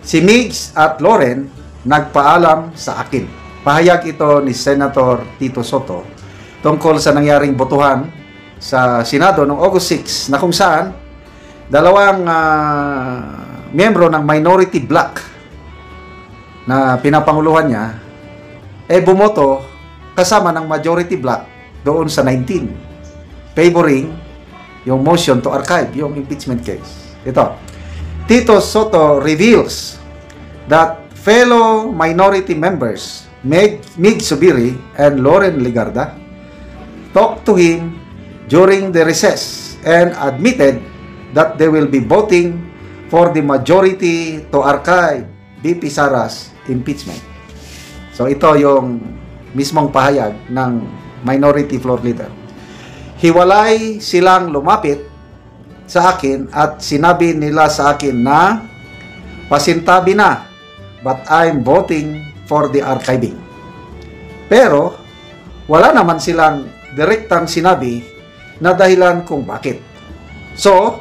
Si Migs at Loren nagpaalam sa akin. Pahayag ito ni Senator Tito Soto tungkol sa nangyaring botohan sa Senado noong August 6 na kung saan dalawang miyembro ng minority bloc na pinapanguluhan niya bumoto kasama ng majority bloc doon sa 19 favoring yung motion to archive, yung impeachment case. Ito, Tito Soto reveals that fellow minority members Mig Zubiri and Loren Legarda talked to him during the recess and admitted that they will be voting for the majority to archive VP Sara's impeachment. So ito yung mismong pahayag ng minority floor leader. Hiwalay silang lumapit sa akin at sinabi nila sa akin na pasintabi na, but I'm voting for the archiving. Pero wala naman silang direktang sinabi na dahilan kung bakit. So,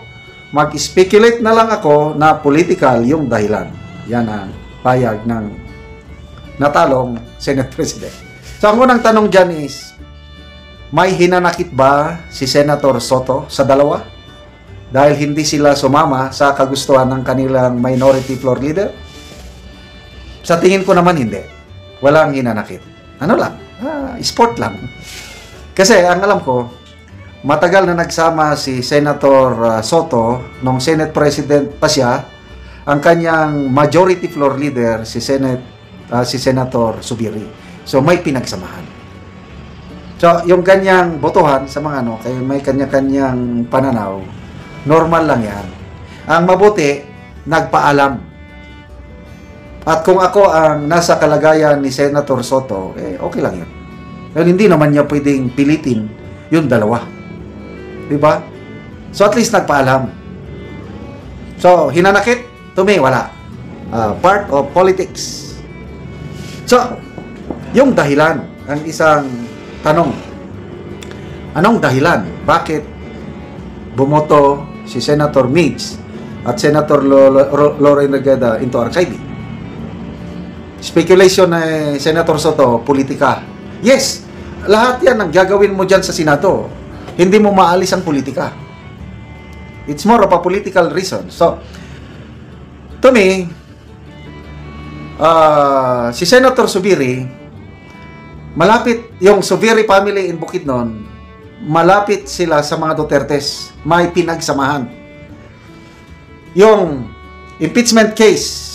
mag-speculate na lang ako na political yung dahilan. Yan ang payag ng natalong Senate President. So, ang unang tanong dyan is, may hinanakit ba si Senator Soto sa dalawa? Dahil hindi sila sumama sa kagustuhan ng kanilang minority floor leader? Sa tingin ko naman hindi. Walang hinanakit. Ano lang? Sport lang. Kasi ang alam ko, matagal na nagsama si Senator Soto nung Senate President pa siya, ang kanyang majority floor leader si Senator Zubiri. So may pinagsamahan. So yung kanyang botohan sa mga kaya may kanya-kanyang pananaw, normal lang yan. Ang mabuti, nagpaalam. At kung ako ang nasa kalagayan ni Senator Soto, okay lang yun. Dahil hindi naman niya pwedeng pilitin yung dalawa. Diba? So at least nagpaalam. So hinanakit? To me, wala. Part of politics. So, yung dahilan, ang isang tanong. Anong dahilan? Bakit bumoto si Senator Migs at Senator Loren Legarda into archiving? Speculation na Senator Soto, politika. Yes, lahat yan ang gagawin mo dyan sa Senado. Hindi mo maalis ang politika. It's more of a political reason. So, to me, si Senator Zubiri, malapit yung Zubiri family in Bukidnon, malapit sila sa mga Dutertes, may pinagsamahan. Yung impeachment case,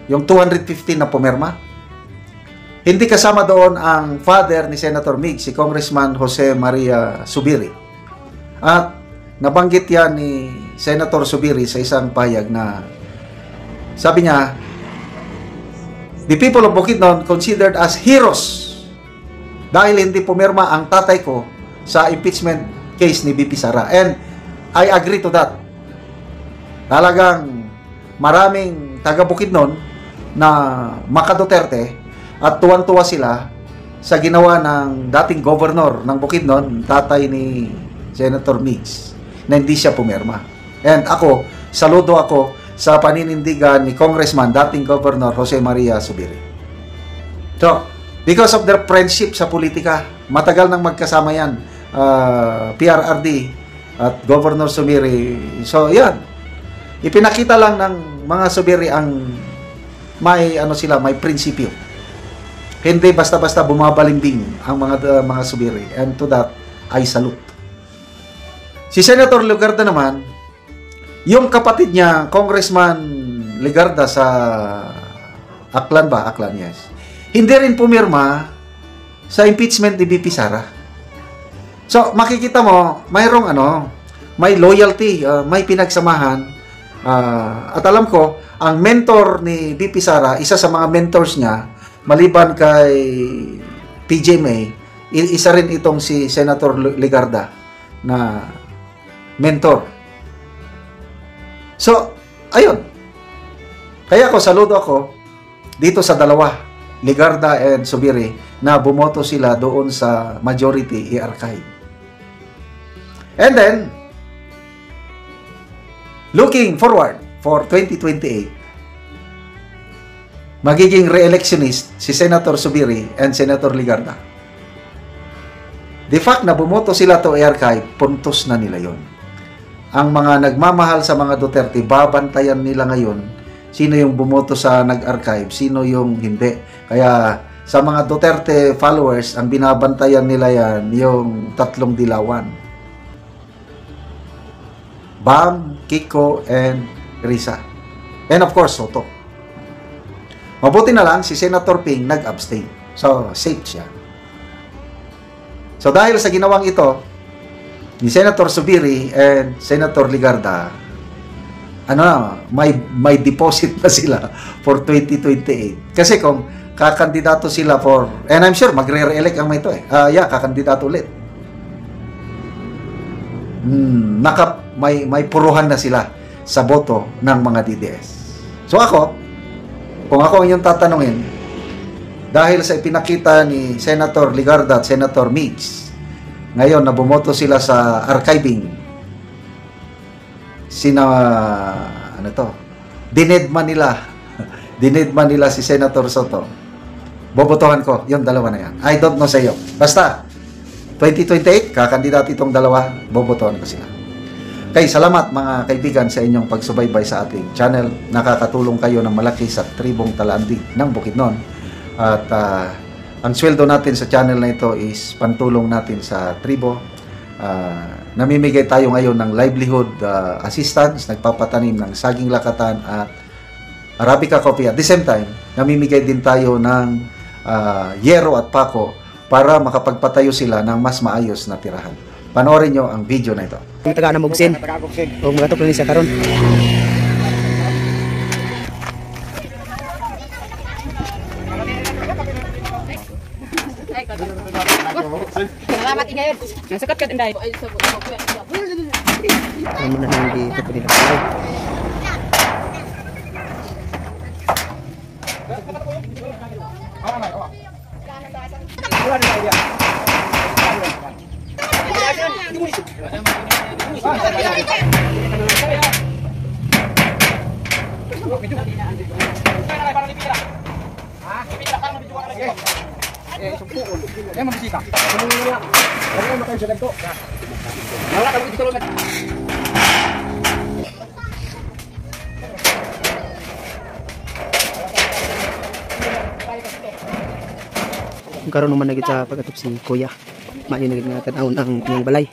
yung 215 na pumirma, hindi kasama doon ang father ni Senator Mig, si Congressman Jose Maria Zubiri. At nabanggit yan ni Senator Zubiri sa isang pahayag na sabi niya, the people of Bukidnon considered as heroes dahil hindi pumirma ang tatay ko sa impeachment case ni VP Sara. And I agree to that. Talagang maraming taga Bukidnon na maka-Duterte at tuwan-tuwa sila sa ginawa ng dating governor ng Bukidnon, tatay ni Senator Migs, na hindi siya pumirma. And ako, saludo ako sa paninindigan ni Congressman, dating Governor Jose Maria Zubiri. So, because of their friendship sa politika, matagal nang magkasama yan, PRRD at Governor Zubiri. So, yan. Ipinakita lang ng mga Zubiri ang may may prinsipyo. Hindi basta-basta bumabalimbing ang mga Zubiri. And to that, I salute. Si Senator Legarda naman, yung kapatid niya, Congressman Legarda sa Aklan, yes. Hindi rin pumirma sa impeachment ni VP Sara. So, makikita mo, mayroong may loyalty, may pinagsamahan. At alam ko, ang mentor ni VP Sara, isa sa mga mentors niya, maliban kay PJ May, isa rin itong si Senator Legarda na mentor. So, ayun. Kaya saludo ako dito sa dalawa, Legarda and Zubiri, na bumoto sila doon sa majority i-archive. And then, looking forward for 2028, magiging re-electionist si Senator Zubiri and Senator Ligarda. The fact na bumoto sila to i-archive, puntos na nila yon. Ang mga nagmamahal sa mga Duterte, babantayan nila ngayon sino yung bumoto sa nag-archive, sino yung hindi. Kaya sa mga Duterte followers, ang binabantayan nila yan, yung tatlong dilawan. Bam, Kiko, and Risa. And of course, Soto. Mabuti na lang, si Senator Ping nag-abstain. So, safe siya. So, dahil sa ginawang ito, ni Senator Zubiri and Senator Ligarda, may deposit na sila for 2028. Kasi kung kakandidato sila for, and I'm sure magre-re-elect ang may ito kakandidato ulit. May puruhan na sila sa boto ng mga DDS. So kung ako ang yung tatanungin, dahil sa ipinakita ni Senator Ligarda at Senator Mitch, ngayon na bumoto sila sa archiving, dinedman nila si Senator Soto, bobotohan ko yung dalawa na yan. I don't know sa iyo. Basta, 2028, kakandidato itong dalawa, bobotohan ko sila. Okay, salamat mga kaibigan sa inyong pagsubaybay sa ating channel. Nakakatulong kayo ng malaki sa tribong Talandi ng Bukidnon. At ang sweldo natin sa channel na ito is pantulong natin sa tribo. Namimigay tayo ngayon ng livelihood assistance, nagpapatanim ng saging lakatan at Arabica coffee. At the same time, namimigay din tayo ng yero at pako para makapagpatayo sila ng mas maayos na tirahan. Panoorin nyo ang video na ito. Taga na Mugsin. O mga to siya karon. Salamat ngayon. Nasakat ka tinday. Ano na hindi ito pa nila palay. Karon naman nagit sa pagatup si Kuya. Maayo nagit nga tanawon ang iyang balay.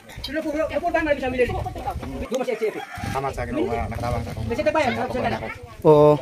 Oo.